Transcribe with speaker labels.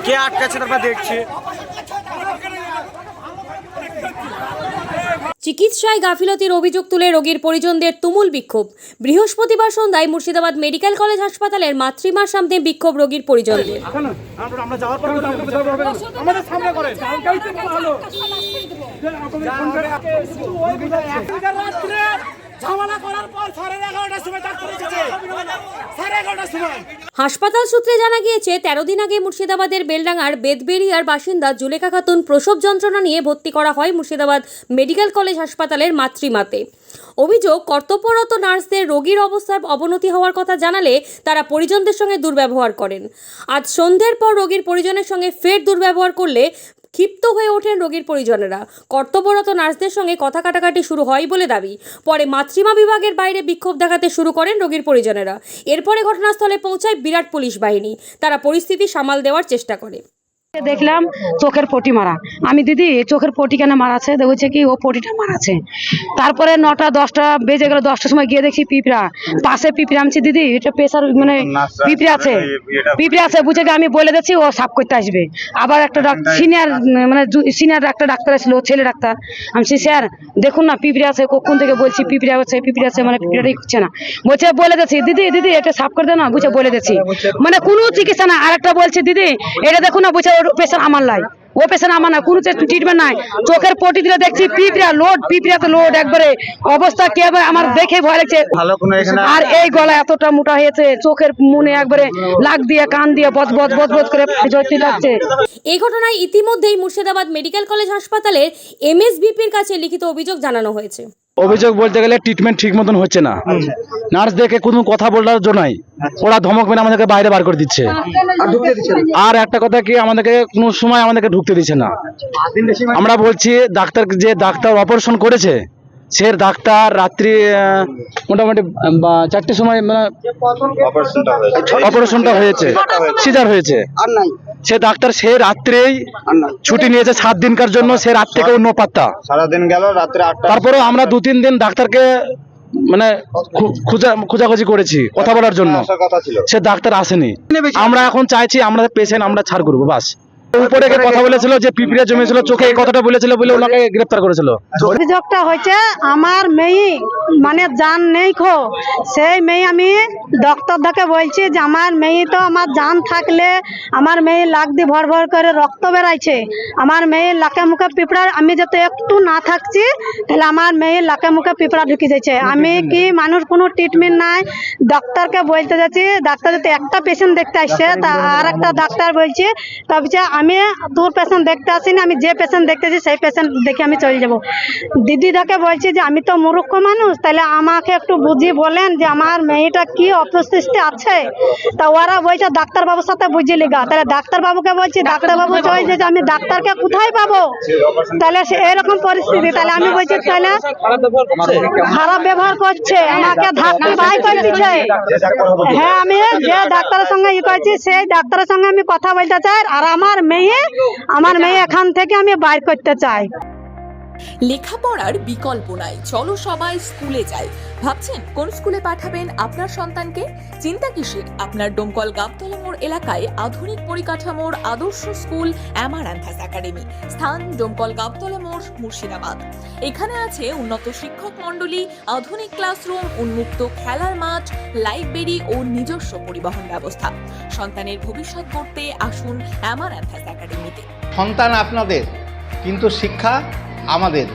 Speaker 1: কে আটকাচ্ছে আমরা দেখছি।
Speaker 2: চিকিৎসায় গাফিলতির অভিযোগ তুলে রোগীর পরিজনদের তুমুল বিক্ষোভ। বৃহস্পতিবার সন্ধ্যায় মুর্শিদাবাদ মেডিকেল কলেজ হাসপাতালের মাতৃমার সামনে বিক্ষোভ রোগীর পরিজনদের। হাসপাতাল সূত্রে জানা গিয়েছে 13 দিন আগে মুর্শিদাবাদের বেলডাঙ্গার বেদবেরিয়ার বাসিন্দা জুলেখা খাতুন প্রসব যন্ত্রণা নিয়ে ভর্তি করা হয় মুর্শিদাবাদ মেডিকেল কলেজ হাসপাতালের মাতৃমাতে। অভিযোগ, কর্তব্যরত নার্সদের রোগীর অবস্থার অবনতি হওয়ার কথা জানালে তারা পরিজনদের সঙ্গে দুর্ব্যবহার করেন। আজ সন্ধ্যের পর রোগীর পরিজনের সঙ্গে ফের দুর্ব্যবহার করলে ক্ষিপ্ত হয়ে ওঠেন রোগীর পরিজনেরা। কর্তব্যরত নার্সদের সঙ্গে কথা কাটাকাটি শুরু হয় বলে দাবি। পরে মাতৃমা বিভাগের বাইরে বিক্ষোভ দেখাতে শুরু করেন রোগীর পরিজনেরা। এরপরে ঘটনাস্থলে পৌঁছায় বিরাট পুলিশ বাহিনী। তারা পরিস্থিতি সামাল দেওয়ার চেষ্টা করে।
Speaker 3: দেখলাম চোখের পটি মারা। আমি দিদি চোখের পটি কেন মারাছে দেখছে কি ও পটিটা মারাছে। তারপরে 9টা 10টা বেজে গেল, 10টার সময় গিয়ে দেখছি পিঁপড়া পাশে পিঁপড়া আনছি। দিদি এটা প্রেশার মানে পিঁপড়া আছে বুঝে আমি বলে দিচ্ছি ও সাফ করতে আসবে। আবার একটা সিনিয়র একটা ডাক্তার ছিল, ছেলে ডাক্তার। আমি স্যার দেখুন না পিঁপড়া আছে, কখন থেকে বলছি পিঁপড়া আছে মানে পিঁপড়াটাই হচ্ছে না। বলছে বলে দিচ্ছি দিদি এটা সাফ করে দেয় না, বুঝে বলে দিচ্ছি মানে কোনো চিকিৎসা না। আর একটা বলছে দিদি এটা দেখুন না, বুঝে পেশেন্ট আমার লাই, ও পেশেন্ট আমার না, কোনো ট্রিটমেন্ট নাই। চোখের পটি দিলে দেখছি পিঁপড়াতে লোড একবারে অবস্থা কি হবে আমার দেখে ভয় লাগছে। আর এই গলা এতটা মোটা হয়েছে, চোখের মুনে একবারে লাগ দিয়ে কান দিয়ে বজ করে জ্বলতে লাগছে।
Speaker 2: এই ঘটনায় ইতিমধ্যেই মুর্শিদাবাদ মেডিকেল কলেজ হাসপাতালের এমএসভিপির কাছে লিখিত অভিযোগ জানানো হয়েছে।
Speaker 4: অভিযোগ বলতে গেলে ট্রিটমেন্ট ঠিক মতন হচ্ছে না। নার্সদেরকে কোনো কথা বলার জন্য নাই, ওরা ধমক মেরে আমাদেরকে বাইরে বার করে দিচ্ছে। আর একটা কথা কি, আমাদেরকে কোনো সময় আমাদেরকে ঢুকতে দিচ্ছে না। আমরা বলছি ডাক্তার অপারেশন করেছে, সে ডাক্তার রাত্রি মোটামুটি 4টের সময় অপারেশনটা হয়েছে, সিজার হয়েছে। সে ডাক্তার সে রাত্রেই ছুটি নিয়েছে 7 দিনকার জন্য। সে রাত থেকে অন্য পাত্তা
Speaker 1: সারাদিন গেল, রাত্রে 8টা।
Speaker 4: তারপরে আমরা 2-3 দিন ডাক্তারকে মানে খোঁজাখুঁজি করেছি কথা বলার জন্য, সে ডাক্তার আসেনি। আমরা এখন চাইছি আমরা পেশেন্ট আমরা ছাড় করবো বাস। উপরে কথা বলেছিল যে পিঁপড়ে জমেছিল চোখে, এই কথাটা বলেছিল বলে ওনাকে গ্রেফতার করেছিল।
Speaker 3: অভিযোগটা হয়েছে আমার মেয়ে মানে জান নেই খো, সেই মেয়ে আমি ডক্টর দাকে বলছি যে আমার মেয়ে তো আমার জান থাকলে আমার মেয়ে লাক দিয়ে ভর করে রক্ত বেরাইছে, আমার মেয়ে লাকে মুখে পিঁপড়া, আমি যাতে একটু না থাকছি তাহলে আমার মেয়ে লাকে মুখে পিঁপড়া ঢুকে যাচ্ছে। আমি কি মানুষ কোনো ট্রিটমেন্ট নাই, ডাক্তারকে বলতে যাচ্ছি, ডাক্তার যাতে একটা পেশেন্ট দেখতে আসছে, তা আর একটা ডাক্তার বলছে তবে আমি তোর পেশেন্ট দেখতে আসিনি, আমি যে পেশেন্ট দেখতেছি সেই পেশেন্ট দেখে আমি চলে যাব। দিদিদাকে বলছি যে আমি তো মূর্খ মানুষ, তাহলে আমাকে একটু বুঝিয়ে বলেন যে আমার মেয়েটা কি অস্বস্তি আছে। তা ওরা বলছে ডাক্তারবাবুর সাথে বুঝিয়ে লিগা। তাহলে ডাক্তারবাবুকে বলছি, ডাক্তারবাবু চাইছে যে আমি ডাক্তারকে কোথায় পাবো, তাহলে এরকম পরিস্থিতি। তাহলে আমি বলছি তাহলে খারাপ ব্যবহার করছে, আমাকে ধাক্কা বাই করে দিচ্ছে। হ্যাঁ, আমি যে ডাক্তারের সঙ্গে করছি সেই ডাক্তারের সঙ্গে আমি কথা বলতে চাই, আর আমার মেয়ে এখান থেকে আমি বাইর করতে চাই।
Speaker 5: লেখাপড়ার বিকল্প নাই, চলো সবাই স্কুলে যাই। ভাবছেন কোন স্কুলে পাঠাবেন আপনার সন্তানকে? চিন্তা কিসের, আপনার ডোমকল গাবতলা মোড় এলাকায় আধুনিক পরিকাঠামোর আদর্শ স্কুল অ্যামারান্থাস একাডেমি। স্থান ডোমকল গাবতলা মোড়, মুর্শিদাবাদ। এখানে আছে উন্নত শিক্ষক মণ্ডলী, আধুনিক ক্লাসরুম, উন্মুক্ত খেলার মাঠ, লাইব্রেরি ও নিজস্ব পরিবহন ব্যবস্থা। সন্তানের ভবিষ্যৎ গড়তে আসুন অ্যামারান্থাস একাডেমিতে।
Speaker 6: সন্তান আপনাদের, কিন্তু শিক্ষা আমাদের।